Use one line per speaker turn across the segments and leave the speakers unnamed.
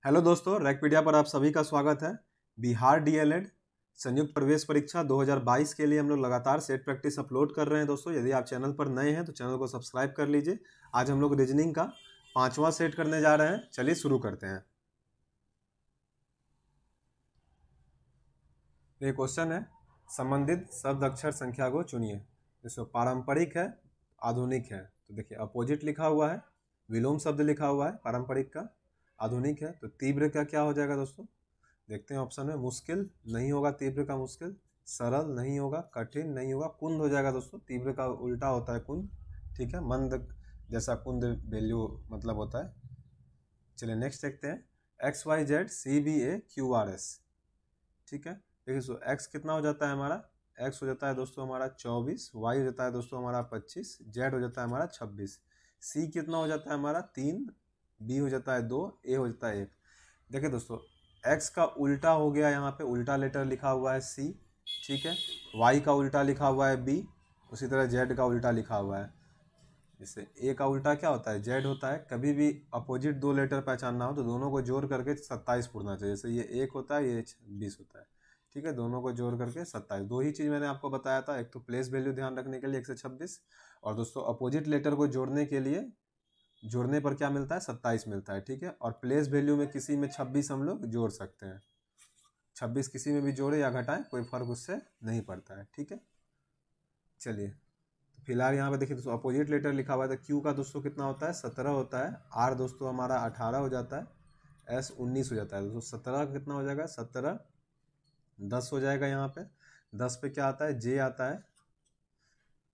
Hello दोस्तों, रैकपीडिया पर आप सभी का स्वागत है। बिहार डीएलएड संयुक्त प्रवेश परीक्षा 2022 के लिए हम लोग लगातार सेट प्रैक्टिस अपलोड कर रहे हैं। दोस्तों, यदि आप चैनल पर नए हैं तो चैनल को सब्सक्राइब कर लीजिए। आज हम लोग रीजनिंग का 5वां सेट करने जा रहे हैं। चलिए शुरू करते हैं। ये क्वेश्चन है, संबंधित शब्द अक्षर संख्या को चुनिए। जैसे पारंपरिक है, आधुनिक है, तो देखिए अपोजिट लिखा हुआ है, विलोम शब्द लिखा हुआ है पारंपरिक का। आधुनिक है तो तीव्र का क्या हो जाएगा दोस्तों, देखते हैं ऑप्शन में। मुश्किल नहीं होगा, तीव्र का मुश्किल। सरल नहीं होगा, कठिन नहीं होगा, कुंद हो जाएगा दोस्तों। तीव्र का उल्टा होता है कुंद, ठीक है। मंद जैसा कुंद वैल्यू मतलब होता है। चलिए नेक्स्ट देखते हैं। XYZ CBA QRS, ठीक है। देखिए दोस्तों, एक्स कितना हो जाता है हमारा, एक्स हो जाता है दोस्तों हमारा 24, वाई हो जाता है दोस्तों हमारा 25, जेड हो जाता है हमारा 26, सी कितना हो जाता है हमारा 3, बी हो जाता है 2, ए हो जाता है 1। देखिए दोस्तों, एक्स का उल्टा हो गया, यहाँ पे उल्टा लेटर लिखा हुआ है सी, ठीक है। वाई का उल्टा लिखा हुआ है बी, उसी तरह जेड का उल्टा लिखा हुआ है। जैसे ए का उल्टा क्या होता है, जेड होता है। कभी भी अपोजिट दो लेटर पहचानना हो तो दोनों को जोड़ करके 27 पूर्णा चाहिए। जैसे ये 1 होता है, ये 20 होता है, ठीक है। दोनों को जोड़ करके 27। दो ही चीज़ मैंने आपको बताया था, एक तो प्लेस वैल्यू ध्यान रखने के लिए 1 से 26, और दोस्तों अपोजिट लेटर को जोड़ने के लिए जोड़ने पर क्या मिलता है, 27 मिलता है, ठीक है। और प्लेस वैल्यू में किसी में 26 हम लोग जोड़ सकते हैं। 26 किसी में भी जोड़े या घटाएं, कोई फर्क उससे नहीं पड़ता है, ठीक है। चलिए तो फिलहाल यहाँ पे देखिए दोस्तों, अपोजिट लेटर लिखा हुआ है तो क्यू का दोस्तों कितना होता है, 17 होता है। आर दोस्तों हमारा 18 हो जाता है। एस 19 हो जाता है दोस्तों। 17 कितना हो जाएगा, 17 10 हो जाएगा। यहाँ पे 10 पे क्या आता है, जे आता है,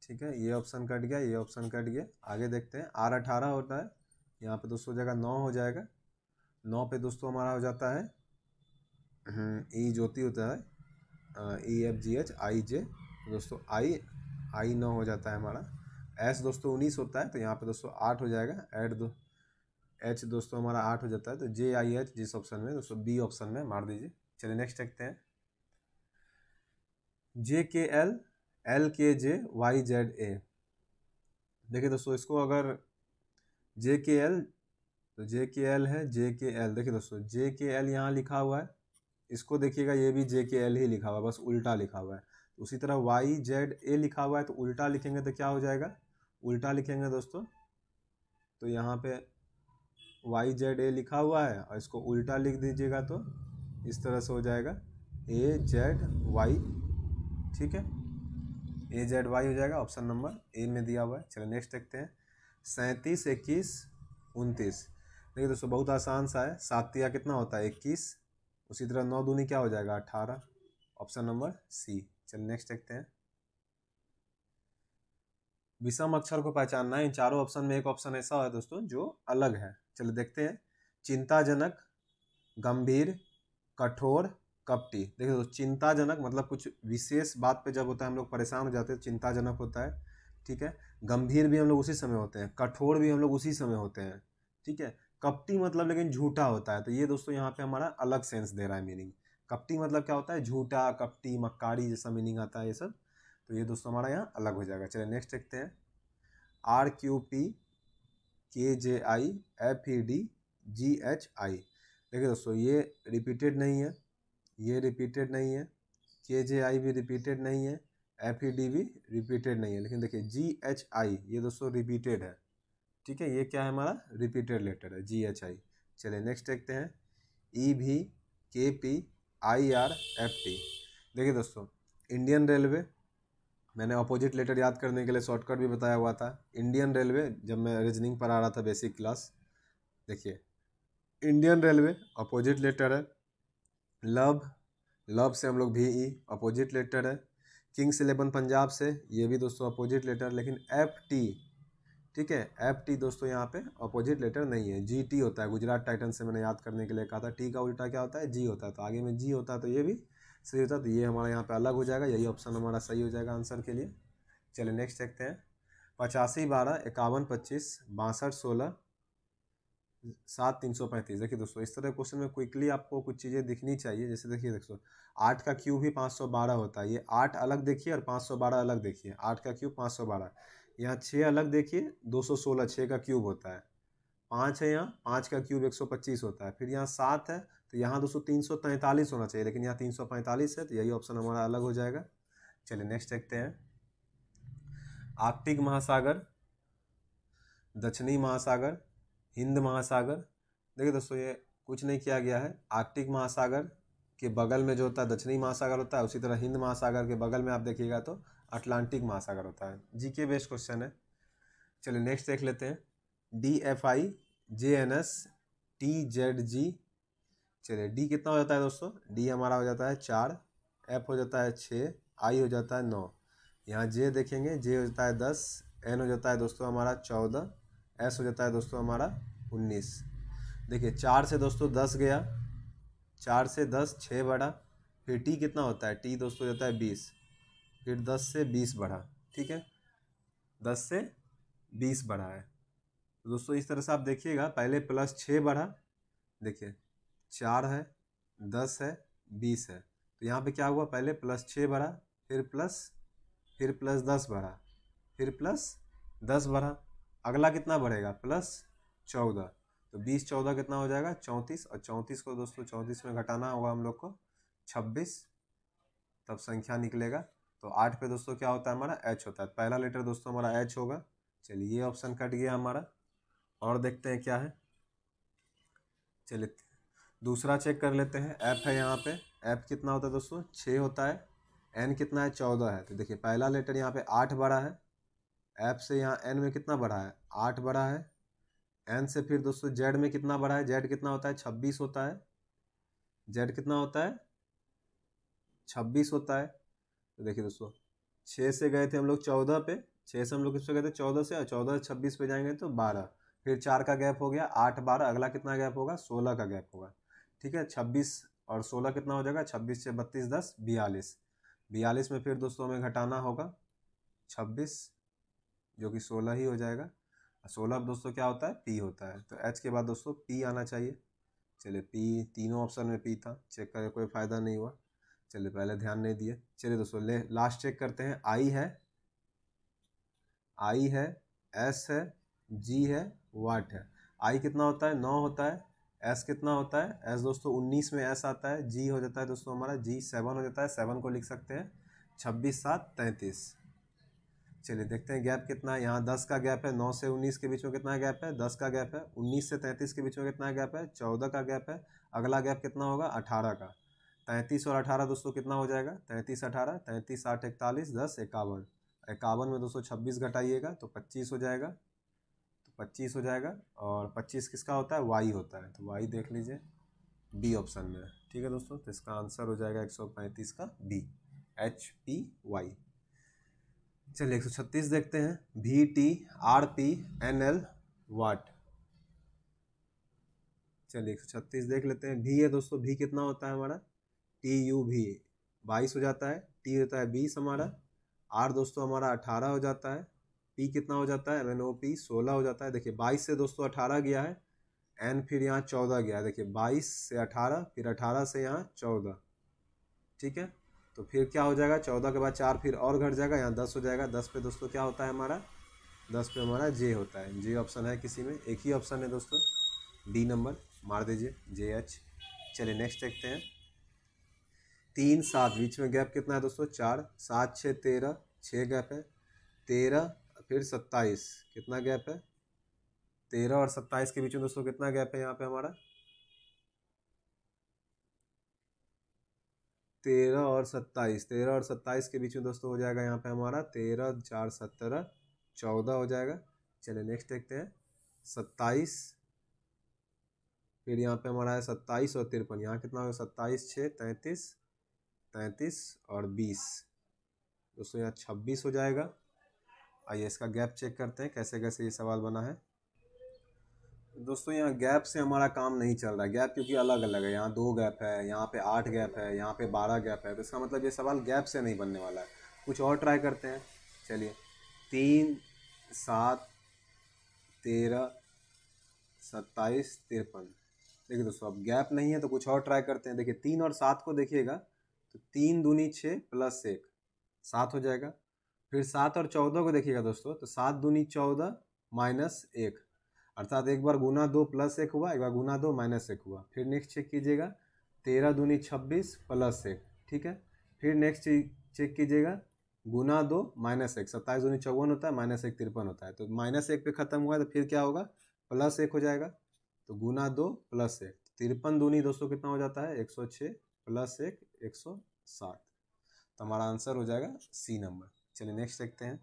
ठीक है। ये ऑप्शन कट गया, ये ऑप्शन कट गया। आगे देखते हैं, आर 18 होता है, यहाँ पे दोस्तों हो जाएगा 9 हो जाएगा। 9 पे दोस्तों हमारा हो जाता है ई ज्योति होता है, EFGH IJ दोस्तों, आई 9 हो जाता है हमारा। एस दोस्तों 19 होता है, तो यहाँ पे दोस्तों 8 हो जाएगा। एड दो एच दोस्तों हमारा 8 हो जाता है, तो JIH जिस ऑप्शन में दोस्तों बी ऑप्शन में मार दीजिए। चलिए नेक्स्ट देखते हैं। JKL LKJ YZA, देखिए दोस्तों इसको अगर JKL, तो JKL है JKL। देखिए दोस्तों JKL यहाँ लिखा हुआ है, इसको देखिएगा ये भी JKL ही लिखा हुआ है, बस उल्टा लिखा हुआ है। उसी तरह YZA लिखा हुआ है, तो उल्टा लिखेंगे तो क्या हो जाएगा, उल्टा लिखेंगे दोस्तों तो यहाँ पे YZA लिखा हुआ है और इसको उल्टा लिख दीजिएगा तो इस तरह से हो जाएगा AZY, ठीक है। AZY हो जाएगा, ऑप्शन नंबर ए में दिया हुआ है। चलिए नेक्स्ट देखते हैं। 37 21 29, देखिए दोस्तों बहुत आसान सा है। 7 तिया कितना होता है, 21। उसी तरह 9 दूनी क्या हो जाएगा, 18, ऑप्शन नंबर सी। चलिए नेक्स्ट देखते हैं। विषम अक्षर को पहचानना है। इन चारों ऑप्शन में एक ऑप्शन ऐसा है दोस्तों जो अलग है। चलिए देखते हैं। चिंताजनक, गंभीर, कठोर, कपटी। देखिए दोस्तों, चिंताजनक मतलब कुछ विशेष बात पे जब होता है हम लोग परेशान हो जाते हैं, चिंताजनक होता है, ठीक है। गंभीर भी हम लोग उसी समय होते हैं, कठोर भी हम लोग उसी समय होते हैं, ठीक है। कपटी मतलब लेकिन झूठा होता है, तो ये दोस्तों यहाँ पे हमारा अलग सेंस दे रहा है मीनिंग। कपटी मतलब क्या होता है, झूठा, कपटी, मक्कारी जैसा मीनिंग आता है ये सब, तो ये दोस्तों हमारा यहाँ अलग हो जाएगा। चलिए नेक्स्ट देखते हैं। RQP KJI FED GHI, देखिए दोस्तों ये रिपीटेड नहीं है, ये रिपीटेड नहीं है, KJI भी रिपीटेड नहीं है, FED भी रिपीटेड नहीं है, लेकिन देखिए GHI ये दोस्तों रिपीटेड है, ठीक है। ये क्या है हमारा, रिपीटेड लेटर है, GHI। चलिए नेक्स्ट देखते हैं। EV KP IRFT, देखिए दोस्तों इंडियन रेलवे, मैंने अपोजिट लेटर याद करने के लिए शॉर्टकट भी बताया हुआ था। इंडियन रेलवे, जब मैं रीजनिंग पर आ रहा था बेसिक क्लास, देखिए इंडियन रेलवे अपोजिट लेटर है। लव, लव से हम लोग VE अपोजिट लेटर है। किंग्स 11 पंजाब से, ये भी दोस्तों अपोजिट लेटर, लेकिन FT, ठीक है, FT दोस्तों यहाँ पे अपोजिट लेटर नहीं है। GT होता है, गुजरात टाइटन से मैंने याद करने के लिए कहा था। टी का उल्टा क्या होता है, G होता है, तो आगे में G होता है, तो ये भी सही होता है, तो ये हमारा यहाँ पे अलग हो जाएगा। यही ऑप्शन हमारा सही हो जाएगा आंसर के लिए। चलिए नेक्स्ट देखते हैं। 85 12 51 25 62 16 7 335, देखिए दोस्तों इस तरह क्वेश्चन में क्विकली आपको कुछ चीज़ें दिखनी चाहिए। जैसे देखिए दोस्तों 8 का क्यूब भी 512 होता है, ये 8 अलग देखिए और 512 अलग देखिए। 8 का क्यूब 512, यहाँ 6 अलग देखिए, 216 6 का क्यूब होता है, 5 है, यहाँ 5 का क्यूब 125 होता है। फिर यहाँ 7 है, तो यहाँ दोस्तों 343 होना चाहिए, लेकिन यहाँ 345 है, तो यही ऑप्शन हमारा अलग हो जाएगा। चलिए नेक्स्ट देखते हैं। आर्कटिक महासागर, दक्षिणी महासागर, हिंद महासागर। देखिए दोस्तों, ये कुछ नहीं किया गया है। आर्कटिक महासागर के बगल में जो होता है दक्षिणी महासागर होता है, उसी तरह हिंद महासागर के बगल में आप देखिएगा तो अटलांटिक महासागर होता है। जीके बेस्ड क्वेश्चन है। चलिए नेक्स्ट देख लेते हैं। DFI JNS TZG। चलिए डी कितना हो जाता है दोस्तों? डी हमारा हो जाता है 4, एफ हो जाता है 6, आई हो जाता है 9। यहाँ जे देखेंगे, जे हो जाता है 10, एन हो जाता है दोस्तों हमारा 14, एस हो जाता है दोस्तों हमारा 19। देखिए 4 से दोस्तों 10 गया, 4 से 10 6 बढ़ा, फिर टी कितना होता है? टी दोस्तों हो जाता है 20, फिर 10 से 20 बढ़ा, ठीक है, 10 से 20 बढ़ा है। तो दोस्तों इस तरह से आप देखिएगा, पहले प्लस 6 बढ़ा, देखिए 4 है, 10 है, 20 है, तो यहाँ पे क्या हुआ? पहले प्लस 6 बढ़ा, फिर प्लस 10 बढ़ा, फिर प्लस 10 बढ़ा, अगला कितना बढ़ेगा? प्लस 14। तो 20 14 कितना हो जाएगा? 34, और 34 को दोस्तों 34 में घटाना होगा हम लोग को 26, तब संख्या निकलेगा। तो 8 पे दोस्तों क्या होता है हमारा? एच होता है। पहला लेटर दोस्तों हमारा एच होगा। चलिए ये ऑप्शन कट गया हमारा। और देखते हैं क्या है। चलिए दूसरा चेक कर लेते हैं। एफ है यहाँ पे, एफ कितना होता है दोस्तों? 6 होता है। एन कितना है? 14 है। तो देखिए पहला लेटर यहाँ पे 8 बड़ा है, एफ से यहाँ एन में कितना बढ़ा है? 8 बड़ा है। एन से फिर दोस्तों जेड में कितना बढ़ा है? जेड कितना होता है? 26 होता है। जेड कितना होता है? 26 होता है। तो देखिए दोस्तों 6 से गए थे हम लोग 14 पे, 6 से हम लोग किस पे गए थे? 14 से, और 14 से 26 पे जाएंगे तो 12, फिर 4 का गैप हो गया, 8 12, अगला कितना गैप होगा? 16 का गैप होगा, ठीक है। 26 और 16 कितना हो जाएगा? 26 से 32 10 42, 42 में फिर दोस्तों हमें घटाना होगा 26, जो कि 16 ही हो जाएगा। 16 दोस्तों क्या होता है? पी होता है। तो एच के बाद दोस्तों पी आना चाहिए। चलिए पी, तीनों ऑप्शन में पी था, चेक करके कोई फ़ायदा नहीं हुआ। चलिए पहले ध्यान नहीं दिए। चलिए दोस्तों लास्ट चेक करते हैं। आई है, एस है, जी है, वाट है। आई कितना होता है? 9 होता है। एस कितना होता है? एस दोस्तों 19 में एस आता है। जी हो जाता है दोस्तों हमारा, जी 7 हो जाता है। 7 को लिख सकते हैं 26 7 33। चलिए देखते हैं गैप कितना है। यहाँ 10 का गैप है। 9 से 19 के बीच में कितना गैप है? 10 का गैप है। 19 से 33 के बीच में कितना गैप है? 14 का गैप है। अगला गैप कितना होगा? 18 का। 33 और 18 दोस्तों कितना हो जाएगा? 33 18, 33 8 41, 10 51। 51 में दोस्तों 26 घटाइएगा तो 25 हो जाएगा। तो 25 हो जाएगा। और 25 किसका होता है? वाई होता है। तो वाई देख लीजिए बी ऑप्शन में, ठीक है दोस्तों। तो इसका आंसर हो जाएगा 135 का बी, HPY। चलिए 136 देखते हैं। VTRPNL वाट। चलिए 136 देख लेते हैं। भी है दोस्तों, भी कितना होता है हमारा? TUV 22 हो जाता है। टी होता है 20 हमारा। आर दोस्तों हमारा 18 हो जाता है। पी कितना हो जाता है? MNOP 16 हो जाता है। देखिए 22 से दोस्तों 18 गया है, एन फिर यहाँ 14 गया है। देखिए 22 से 18, फिर 18 से यहाँ 14, ठीक है। तो फिर क्या हो जाएगा? 14 के बाद 4 फिर और घट जाएगा, यहाँ 10 हो जाएगा। 10 पे दोस्तों क्या होता है हमारा? 10 पे हमारा जे होता है। जे ऑप्शन है किसी में? एक ही ऑप्शन है दोस्तों, डी नंबर मार दीजिए, JH। चलिए नेक्स्ट देखते हैं। 3 7 बीच में गैप कितना है दोस्तों? 4, 7 6 13, 6 गैप है। 13 फिर 27, कितना गैप है? 13 और 27 के बीच में दोस्तों कितना गैप है यहाँ पे हमारा? 13 और 27, 13 और 27 के बीच में दोस्तों हो जाएगा यहाँ पे हमारा 13 4 17, 14 हो जाएगा। चलिए नेक्स्ट देखते हैं। 27, फिर यहाँ पे हमारा है 27 और 53, यहाँ कितना होगा? 27 6 33, 33 और 20 दोस्तों यहाँ 26 हो जाएगा। आइए इसका गैप चेक करते हैं कैसे कैसे ये सवाल बना है। दोस्तों यहाँ गैप से हमारा काम नहीं चल रहा है। गैप क्योंकि अलग अलग है, यहाँ 2 गैप है, यहाँ पे 8 गैप है, यहाँ पे 12 गैप है। तो इसका मतलब ये सवाल गैप से नहीं बनने वाला है। कुछ और ट्राई करते हैं। चलिए 3 7 13 27 53। देखिए दोस्तों अब गैप नहीं है तो कुछ और ट्राई करते हैं। देखिए 3 और 7 को देखिएगा तो 3 दूनी 6 प्लस 1 7 हो जाएगा। फिर 7 और 14 को देखिएगा दोस्तों तो 7 दूनी 14 माइनस 1, अर्थात एक बार गुना 2 प्लस 1 हुआ, एक बार गुना 2 माइनस 1 हुआ। फिर नेक्स्ट चेक कीजिएगा 13 दूनी 26 प्लस 1, ठीक है। फिर नेक्स्ट चेक कीजिएगा गुना 2 माइनस 1, 27 दूनी 54 होता है, माइनस 1 53 होता है। तो माइनस 1 पे खत्म हुआ है, तो फिर क्या होगा, प्लस 1 हो जाएगा। तो गुना 2 प्लस 1, 53 दूनी दोस्तों कितना हो जाता है, 106 प्लस 1 160। तो हमारा आंसर हो जाएगा सी नंबर। चलिए नेक्स्ट देखते हैं।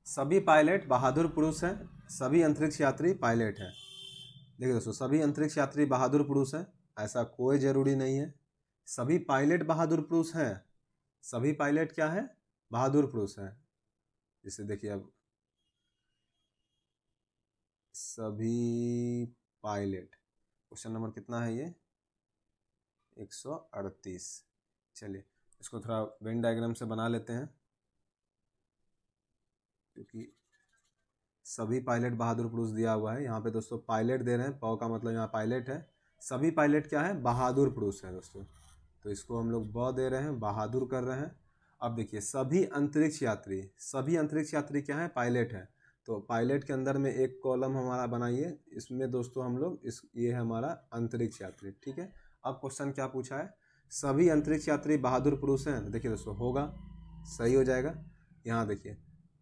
सभी पायलट बहादुर पुरुष हैं, सभी अंतरिक्ष यात्री पायलट हैं। देखिए दोस्तों, सभी अंतरिक्ष यात्री बहादुर पुरुष हैं, ऐसा कोई जरूरी नहीं है। सभी पायलट बहादुर पुरुष हैं, सभी पायलट क्या है, बहादुर पुरुष हैं। जैसे देखिए अब सभी पायलट, क्वेश्चन नंबर कितना है ये, 138। चलिए इसको थोड़ा वेन डायग्राम से बना लेते हैं, क्योंकि सभी पायलट बहादुर पुरुष दिया हुआ है। यहाँ पे दोस्तों पायलट दे रहे हैं, पौ का मतलब यहाँ पायलट है। सभी पायलट क्या है, बहादुर पुरुष है दोस्तों। तो इसको हम लोग ब दे रहे हैं, बहादुर कर रहे हैं। अब देखिए सभी अंतरिक्ष यात्री, सभी अंतरिक्ष यात्री क्या है, पायलट है। तो पायलट के अंदर में एक कॉलम हमारा बनाइए, इसमें दोस्तों हम लोग ये है हमारा अंतरिक्ष यात्री, ठीक है। अब क्वेश्चन क्या पूछा है, सभी अंतरिक्ष यात्री बहादुर पुरुष हैं। तो देखिए दोस्तों होगा, सही हो जाएगा। यहाँ देखिए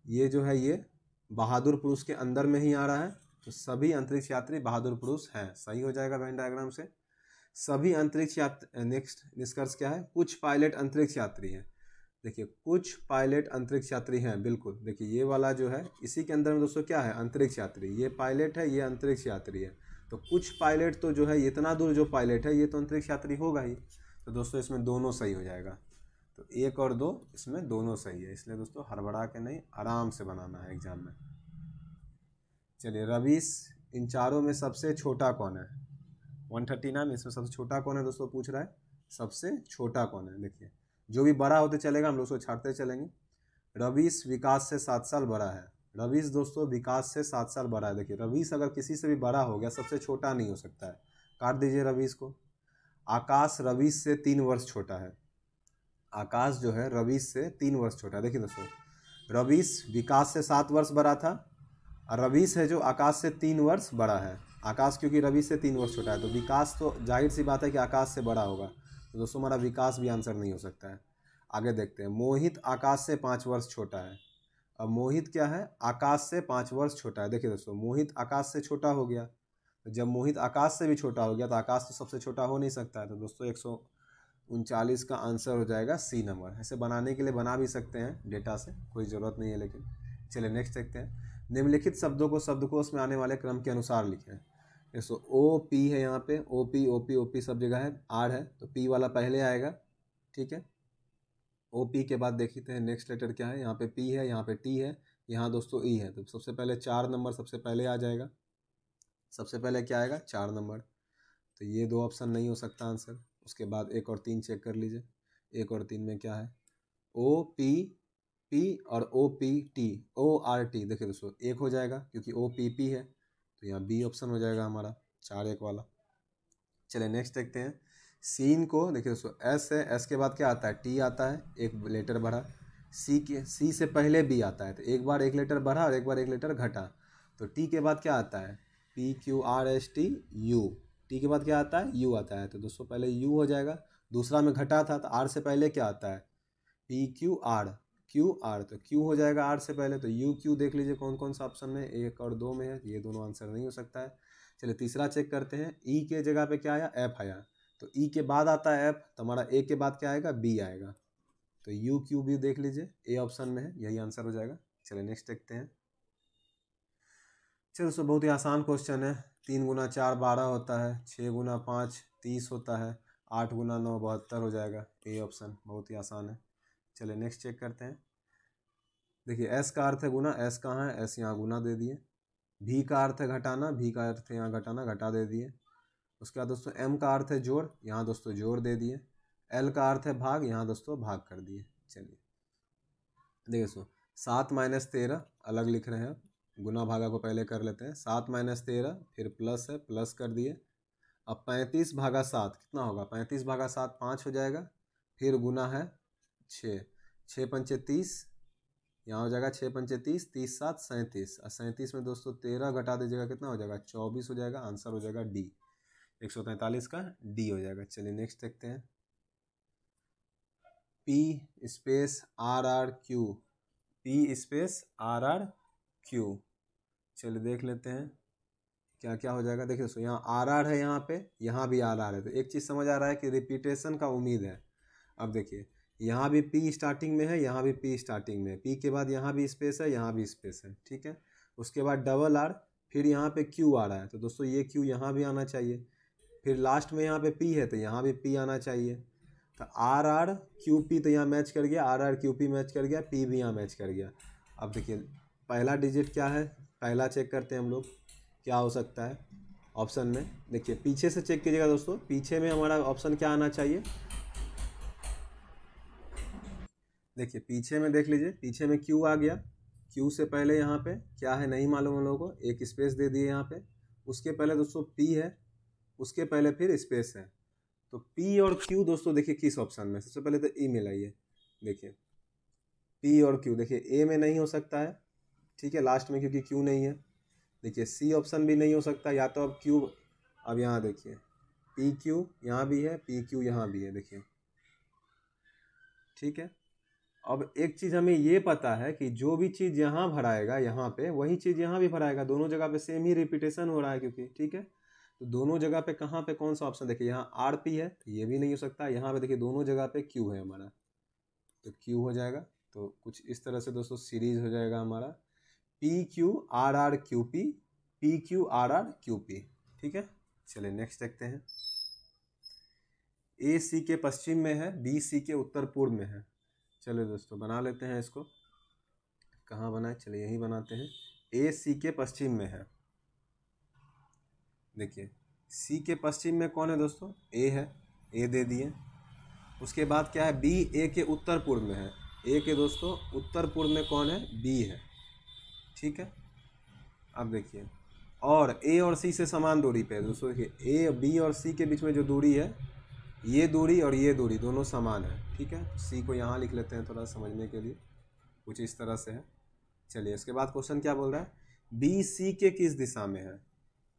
ये जो है ये बहादुर पुरुष के अंदर में ही आ रहा है, तो सभी अंतरिक्ष यात्री बहादुर पुरुष हैं, सही हो जाएगा वेन डायग्राम से। सभी अंतरिक्ष यात्री, नेक्स्ट निष्कर्ष क्या है, कुछ पायलट अंतरिक्ष यात्री हैं। देखिए कुछ पायलट अंतरिक्ष यात्री हैं, बिल्कुल। देखिए ये वाला जो है इसी के अंदर में दोस्तों क्या है, अंतरिक्ष यात्री। ये पायलट है, ये अंतरिक्ष यात्री है। तो कुछ पायलट तो जो है इतना दूर जो पायलट है ये तो अंतरिक्ष यात्री होगा ही। तो दोस्तों इसमें दोनों सही हो जाएगा। तो 1 और 2 इसमें दोनों सही है, इसलिए दोस्तों हड़बड़ा के नहीं, आराम से बनाना है एग्जाम में। चलिए रवीश, इन चारों में सबसे छोटा कौन है, 139 इसमें सबसे छोटा कौन है दोस्तों पूछ रहा है, सबसे छोटा कौन है। देखिए जो भी बड़ा होते चलेगा हम लोग उसको छाटते चलेंगे। रवीश विकास से 7 साल बड़ा है। रवीश दोस्तों विकास से 7 साल बड़ा है। देखिए रवीश अगर किसी से भी बड़ा हो गया, सबसे छोटा नहीं हो सकता है, काट दीजिए रवीश को। आकाश रवीश से 3 वर्ष छोटा है। आकाश जो है रवीश से 3 वर्ष छोटा है। देखिए दोस्तों रवीश विकास से 7 वर्ष बड़ा था, और रवीश है जो आकाश से 3 वर्ष बड़ा है। आकाश क्योंकि रवीश से 3 वर्ष छोटा है, तो विकास तो जाहिर सी बात है कि आकाश से बड़ा होगा। तो दोस्तों हमारा विकास भी आंसर नहीं हो सकता है। आगे देखते हैं, मोहित आकाश से 5 वर्ष छोटा है। अब मोहित क्या है, आकाश से 5 वर्ष छोटा है। देखिए दोस्तों मोहित आकाश से छोटा हो गया, तो जब मोहित आकाश से भी छोटा हो गया तो आकाश तो सबसे छोटा हो नहीं सकता है। तो दोस्तों 139 का आंसर हो जाएगा सी नंबर। ऐसे बनाने के लिए बना भी सकते हैं डेटा से, कोई ज़रूरत नहीं है लेकिन। चलिए नेक्स्ट देखते हैं। निम्नलिखित शब्दों को शब्दकोश में आने वाले क्रम के अनुसार लिखें। जैसे ओ पी है, यहाँ पे ओ पी सब जगह है, आर है तो पी वाला पहले आएगा, ठीक है। ओ पी के बाद देखते हैं नेक्स्ट लेटर क्या है, यहाँ पे पी है, यहाँ पे टी है, यहाँ दोस्तों ई है। तो सबसे पहले 4 नंबर सबसे पहले आ जाएगा। सबसे पहले क्या आएगा, 4 नंबर। तो ये 2 ऑप्शन नहीं हो सकता आंसर। उसके बाद 1 और 3 चेक कर लीजिए। 1 और 3 में क्या है, ओ पी पी और O P T, O R T. देखिए दोस्तों 1 हो जाएगा क्योंकि ओ पी पी है, तो यहाँ बी ऑप्शन हो जाएगा हमारा 4-1 वाला। चलिए नेक्स्ट देखते हैं। सीन को देखिए दोस्तों एस है, एस के बाद क्या आता है, टी आता है, एक लेटर बढ़ा। सी से पहले बी आता है, तो एक बार एक लेटर बढ़ा और एक बार एक लेटर घटा। तो टी के बाद क्या आता है, P Q R S T U. T के बाद क्या आता है, यू आता है। तो दोस्तों पहले यू हो जाएगा, दूसरा में घटा था तो आर से पहले क्या आता है, P Q are, Q R, तो क्यू हो जाएगा आर से पहले। तो यू क्यू देख लीजिए कौन कौन सा ऑप्शन में 1 और 2 में है, ये दोनों आंसर नहीं हो सकता है। चलिए तीसरा चेक करते हैं। ई के जगह पे क्या आया, एफ आया। तो ई के बाद आता है एफ, तो हमारा ए के बाद क्या आएगा, बी आएगा। तो यू क्यू भी देख लीजिए, ए ऑप्शन में है, यही आंसर हो जाएगा। चलिए नेक्स्ट देखते हैं। चलो दोस्तों बहुत ही आसान क्वेश्चन है। 3 गुना 4 12 होता है, 6 गुना 5 30 होता है, 8 गुना 9 72 हो जाएगा। ए ऑप्शन बहुत ही आसान है। चलिए नेक्स्ट चेक करते हैं। देखिए एस का अर्थ है गुना, एस कहाँ है, एस यहाँ गुना दे दिए। भी का अर्थ है घटाना, भी का अर्थ है यहाँ घटाना, घटा दे दिए। उसके बाद दोस्तों एम का अर्थ है जोड़, यहाँ दोस्तों जोड़ दे दिए। एल का अर्थ है भाग, यहाँ दोस्तों भाग कर दिए। चलिए देखिए दोस्तों 7 माइनस 13 अलग लिख रहे हैं, गुना भागा को पहले कर लेते हैं। 7 माइनस 13 फिर प्लस है, प्लस कर दिए। अब 35 भागा 7 कितना होगा, 35 भागा 7 5 हो जाएगा। फिर गुना है 6, 6 पंचे 30, यहाँ हो जाएगा 6 पंचे 30, 30 7 37, और 37 में दोस्तों 13 घटा दीजिएगा, कितना हो जाएगा 24 हो जाएगा। आंसर हो जाएगा डी, 143 का डी हो जाएगा। चलिए नेक्स्ट देखते हैं, P space R R Q, P space R R Q. चलिए देख लेते हैं क्या क्या हो जाएगा। देखिए दोस्तों यहाँ आर आर है, यहाँ भी आर आर है, तो एक चीज़ समझ आ रहा है कि रिपीटेशन का उम्मीद है। अब देखिए यहाँ भी पी स्टार्टिंग में है, यहाँ भी पी स्टार्टिंग में है, पी के बाद यहाँ भी स्पेस है, यहाँ भी स्पेस है, ठीक है। उसके बाद डबल आर, फिर यहाँ पे क्यू आ रहा है, तो दोस्तों ये क्यू यहाँ भी आना चाहिए। फिर लास्ट में यहाँ पे पी है, तो यहाँ भी पी आना चाहिए। तो आर आर क्यू पी तो यहाँ मैच कर गया, R R Q P match कर गया, पी भी यहाँ मैच कर गया। अब देखिए पहला डिजिट क्या है, पहला चेक करते हैं हम लोग क्या हो सकता है ऑप्शन में। देखिए पीछे से चेक कीजिएगा दोस्तों, पीछे में हमारा ऑप्शन क्या आना चाहिए। देखिए पीछे में देख लीजिए, पीछे में क्यू आ गया, क्यू से पहले यहाँ पे क्या है नहीं मालूम हम लोगों को, एक स्पेस दे दिए यहाँ पे। उसके पहले दोस्तों पी है, उसके पहले फिर स्पेस है। तो पी और क्यू दोस्तों देखिए किस ऑप्शन में, सबसे पहले तो ई में लाइए। देखिए पी और क्यू, देखिए ए में नहीं हो सकता है, ठीक है, लास्ट में क्योंकि क्यू नहीं है। देखिए सी ऑप्शन भी नहीं हो सकता, या तो अब क्यू, अब यहाँ देखिए पी क्यू यहाँ भी है, पी क्यू यहाँ भी है, देखिए ठीक है। अब एक चीज़ हमें ये पता है कि जो भी चीज़ यहाँ भराएगा यहाँ पे, वही चीज़ यहाँ भी भराएगा, दोनों जगह पे सेम ही रिपीटेशन हो रहा है क्योंकि, ठीक है। तो दोनों जगह पे कहाँ पे कौन सा ऑप्शन, देखिए यहाँ आर पी है तो ये भी नहीं हो सकता, यहाँ पे देखिए दोनों जगह पे क्यू है हमारा, तो क्यू हो जाएगा। तो कुछ इस तरह से दोस्तों सीरीज हो जाएगा हमारा P Q R R Q P, P Q R R Q P, ठीक है। चलिए नेक्स्ट देखते हैं, ए सी के पश्चिम में है, बी सी के उत्तर पूर्व में है। चलिए दोस्तों बना लेते हैं इसको, कहाँ बनाए, चलिए यहीं बनाते हैं। ए सी के पश्चिम में है, देखिए सी के पश्चिम में कौन है दोस्तों, ए है, ए दे दिए। उसके बाद क्या है, बी ए के उत्तर पूर्व में है, ए के दोस्तों उत्तर पूर्व में कौन है, बी है, ठीक है। अब देखिए और ए और सी से समान दूरी पे है दोस्तों, देखिए ए बी और सी के बीच में जो दूरी है, ये दूरी और ये दूरी दोनों समान है, ठीक है। सी को यहाँ लिख लेते हैं थोड़ा समझने के लिए, कुछ इस तरह से है। चलिए इसके बाद क्वेश्चन क्या बोल रहा है, बी सी के किस दिशा में है,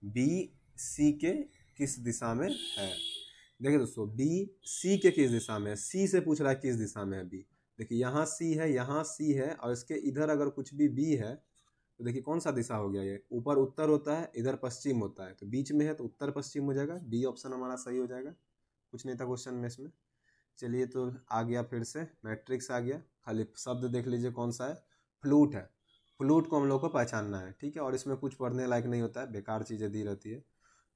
बी सी के किस दिशा में है। देखिए दोस्तों बी सी के किस दिशा में है, सी से पूछ रहा है किस दिशा में है बी। देखिए यहाँ सी है, यहाँ सी है, और इसके इधर अगर कुछ भी बी है तो देखिए कौन सा दिशा हो गया, ये ऊपर उत्तर होता है, इधर पश्चिम होता है, तो बीच में है तो उत्तर पश्चिम हो जाएगा, बी ऑप्शन हमारा सही हो जाएगा। कुछ नहीं था क्वेश्चन में इसमें। चलिए तो आ गया, फिर से मैट्रिक्स आ गया, खाली शब्द देख लीजिए कौन सा है, फ्लूट है। फ्लूट को हम लोग को पहचानना है, ठीक है, और इसमें कुछ पढ़ने लायक नहीं होता है, बेकार चीज़ें दी रहती है।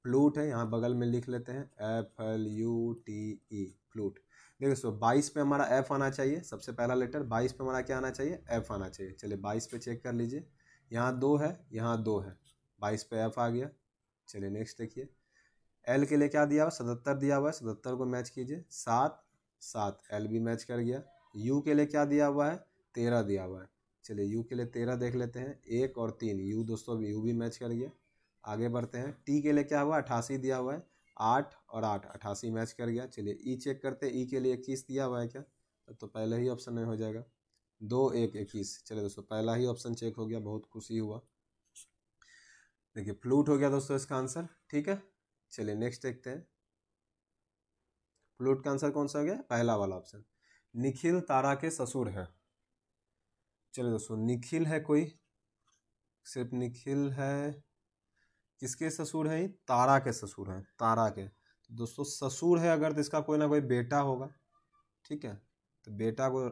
फ्लूट है, यहाँ बगल में लिख लेते हैं FLUTE, फ्लूट। देखिए दोस्तों 22 पे हमारा एफ आना चाहिए, सबसे पहला लेटर 22 पे हमारा क्या आना चाहिए, एफ आना चाहिए। चलिए 22 पे चेक कर लीजिए, यहाँ 2 है, यहाँ 2 है, 22 पे एफ आ गया। चलिए नेक्स्ट देखिए, एल के लिए क्या दिया हुआ, 77 दिया हुआ है, 77 को मैच कीजिए, 7 7, एल भी मैच कर गया। यू के लिए क्या दिया हुआ है, 13 दिया हुआ है। चलिए यू के लिए 13 देख लेते हैं, 1 और 3, यू दोस्तों यू भी मैच कर गया। आगे बढ़ते हैं, टी के लिए क्या हुआ, 88 दिया हुआ है, 8 और 8, 88 मैच कर गया। चलिए ई चेक करते हैं, ई के लिए 21 दिया हुआ है क्या, तो पहले ही ऑप्शन में हो जाएगा, 2 1 21। चलिए दोस्तों पहला ही ऑप्शन चेक हो गया, बहुत खुशी हुआ। देखिए फ्लूट हो गया दोस्तों इसका आंसर, ठीक है। चलिए नेक्स्ट देखते हैं, फ्लूट का आंसर कौन सा हो गया, पहला वाला ऑप्शन। निखिल तारा के ससुर है। चलिए दोस्तों निखिल है कोई, सिर्फ निखिल है, किसके ससुर है, तारा के ससुर हैं, तारा के। तो दोस्तों ससुर है अगर तो इसका कोई ना कोई बेटा होगा, ठीक है, तो बेटा को,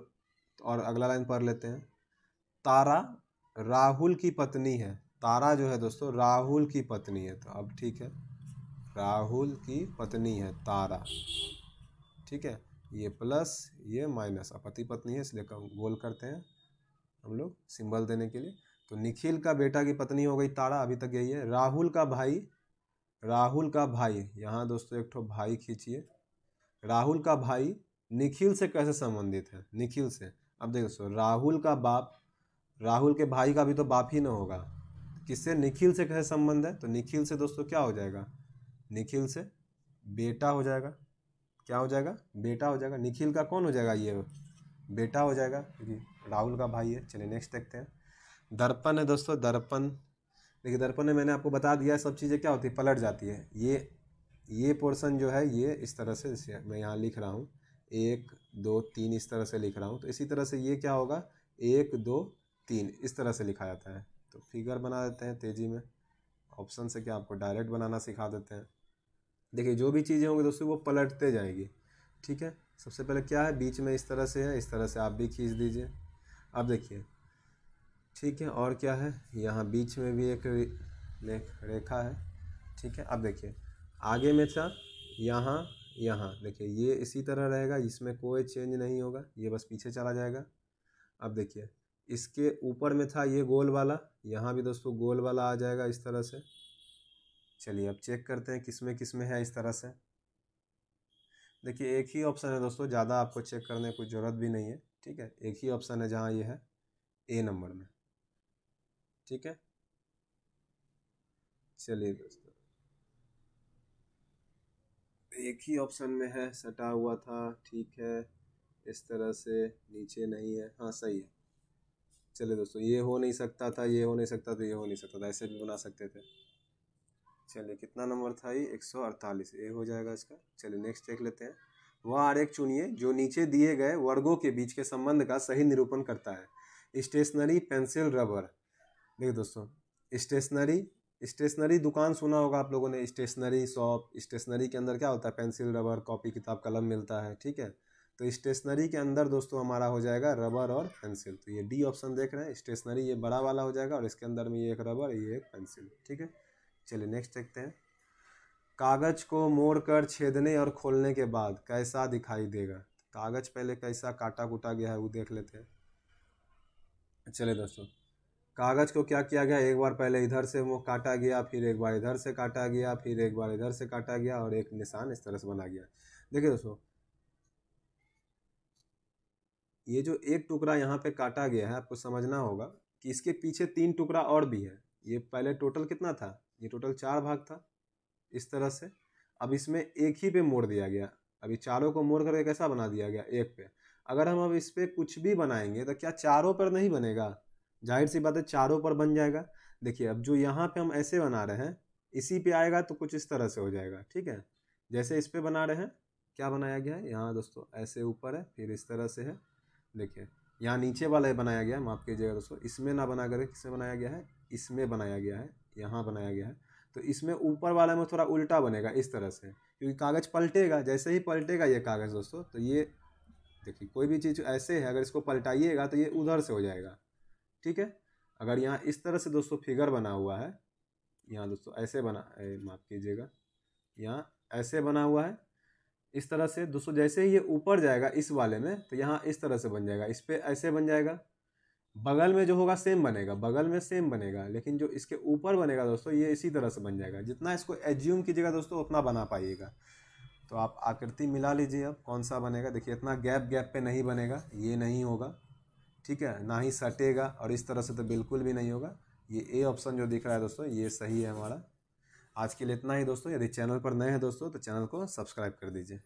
और अगला लाइन पढ़ लेते हैं, तारा राहुल की पत्नी है। तारा जो है दोस्तों राहुल की पत्नी है, तो अब ठीक है, राहुल की पत्नी है तारा, ठीक है, ये प्लस ये माइनस, अब पति पत्नी है इसलिए गोल करते हैं हम लोग सिंबल देने के लिए। तो निखिल का बेटा की पत्नी हो गई तारा, अभी तक यही है। राहुल का भाई, राहुल का भाई, यहाँ दोस्तों एक ठो भाई खींचिए, राहुल का भाई निखिल से कैसे संबंधित है, निखिल से। अब देखो दोस्तों राहुल का बाप, राहुल के भाई का भी तो बाप ही ना होगा, किससे, निखिल से कैसे संबंध है, तो निखिल से दोस्तों क्या हो जाएगा, निखिल से बेटा हो जाएगा, क्या हो जाएगा, बेटा हो जाएगा। निखिल का कौन हो जाएगा, ये बेटा हो जाएगा, क्योंकि राहुल का भाई है। चलिए नेक्स्ट देखते हैं। दर्पण है दोस्तों, दर्पण। देखिए दर्पण में मैंने आपको बता दिया है सब चीज़ें क्या होती है, पलट जाती है। ये पोर्शन जो है ये इस तरह से, जैसे मैं यहाँ लिख रहा हूँ 1 2 3 इस तरह से लिख रहा हूँ, तो इसी तरह से ये क्या होगा 1 2 3 इस तरह से लिखा जाता है। तो फिगर बना देते हैं तेज़ी में, ऑप्शन से क्या आपको डायरेक्ट बनाना सिखा देते हैं। देखिए जो भी चीज़ें होंगी दोस्तों वो पलटते जाएगी, ठीक है। सबसे पहले क्या है, बीच में इस तरह से है, इस तरह से आप भी खींच दीजिए। अब देखिए, ठीक है, और क्या है, यहाँ बीच में भी एक रेखा है, ठीक है। अब देखिए आगे में था यहाँ यहाँ, देखिए ये इसी तरह रहेगा, इसमें कोई चेंज नहीं होगा, ये बस पीछे चला जाएगा। अब देखिए इसके ऊपर में था ये गोल वाला, यहाँ भी दोस्तों गोल वाला आ जाएगा इस तरह से। चलिए अब चेक करते हैं किस में है इस तरह से। देखिए एक ही ऑप्शन है दोस्तों, ज़्यादा आपको चेक करने की कोई ज़रूरत भी नहीं है, ठीक है। एक ही ऑप्शन है जहाँ ये है ए नंबर में, ठीक है। चलिए दोस्तों एक ही ऑप्शन में है, सटा हुआ था, ठीक है। इस तरह से नीचे नहीं है, हाँ सही है। चलिए दोस्तों ये हो नहीं सकता था, ये हो नहीं सकता था, ये हो नहीं सकता था, ऐसे भी बना सकते थे। चलिए कितना नंबर था ये 148, ये हो जाएगा इसका। चलिए नेक्स्ट देख लेते हैं। वह आरेख चुनिए जो नीचे दिए गए वर्गों के बीच के संबंध का सही निरूपण करता है। Stationery, pencil, rubber. देखिए दोस्तों स्टेशनरी दुकान सुना होगा आप लोगों ने, स्टेशनरी शॉप। स्टेशनरी के अंदर क्या होता है, पेंसिल, रबर, कॉपी, किताब, कलम मिलता है, ठीक है। तो स्टेशनरी के अंदर दोस्तों हमारा हो जाएगा रबर और पेंसिल। तो ये डी ऑप्शन देख रहे हैं, स्टेशनरी ये बड़ा वाला हो जाएगा और इसके अंदर में ये एक रबर, ये एक पेंसिल, ठीक है। चलिए नेक्स्ट देखते हैं। कागज को मोड़कर छेदने और खोलने के बाद कैसा दिखाई देगा। कागज पहले कैसा काटा कुटा गया है वो देख लेते हैं। चलिए दोस्तों कागज को क्या किया गया, एक बार पहले इधर से वो काटा गया, फिर एक बार इधर से काटा गया, फिर एक बार इधर से काटा गया और एक निशान इस तरह से बना गया। देखिए दोस्तों ये जो एक टुकड़ा यहाँ पे काटा गया है, आपको समझना होगा कि इसके पीछे 3 टुकड़ा और भी है। ये पहले टोटल कितना था, ये टोटल 4 भाग था इस तरह से। अब इसमें एक ही पे मोड़ दिया गया, अभी चारों को मोड़ करके कैसा बना दिया गया, एक पे। अगर हम अब इस पे कुछ भी बनाएंगे तो क्या चारों पर नहीं बनेगा, जाहिर सी बात है चारों पर बन जाएगा। देखिए अब जो यहाँ पे हम ऐसे बना रहे हैं इसी पे आएगा तो कुछ इस तरह से हो जाएगा, ठीक है। जैसे इस पे बना रहे हैं, क्या बनाया गया है यहाँ दोस्तों, ऐसे ऊपर है फिर इस तरह से है। देखिए यहाँ नीचे वाला ही बनाया गया है, माफ़ कीजिएगा दोस्तों, इसमें ना बना करके किसमें बनाया गया है, इसमें बनाया गया है, यहाँ बनाया गया है। तो इसमें ऊपर वाला में थोड़ा उल्टा बनेगा इस तरह से, क्योंकि कागज़ पलटेगा, जैसे ही पलटेगा ये कागज़ दोस्तों तो ये देखिए कोई भी चीज़ ऐसे है, अगर इसको पलटाइएगा तो ये उधर से हो जाएगा, ठीक है। अगर यहाँ इस तरह से दोस्तों फिगर बना हुआ है, यहाँ दोस्तों ऐसे बना, माफ़ कीजिएगा, यहाँ ऐसे बना हुआ है इस तरह से दोस्तों, जैसे ही ये ऊपर जाएगा इस वाले में तो यहाँ इस तरह से बन जाएगा, इस पे ऐसे बन जाएगा। बगल में जो होगा सेम बनेगा, बगल में सेम बनेगा, लेकिन जो इसके ऊपर बनेगा दोस्तों ये इसी तरह से बन जाएगा। जितना इसको एज्यूम कीजिएगा दोस्तों उतना बना पाइएगा। तो आप आकृति मिला लीजिए अब कौन सा बनेगा। देखिए इतना गैप गैप पे नहीं बनेगा, ये नहीं होगा, ठीक है, ना ही सटेगा, और इस तरह से तो बिल्कुल भी नहीं होगा। ये ए ऑप्शन जो दिख रहा है दोस्तों ये सही है हमारा। आज के लिए इतना ही दोस्तों, यदि चैनल पर नए हैं दोस्तों तो चैनल को सब्सक्राइब कर दीजिए।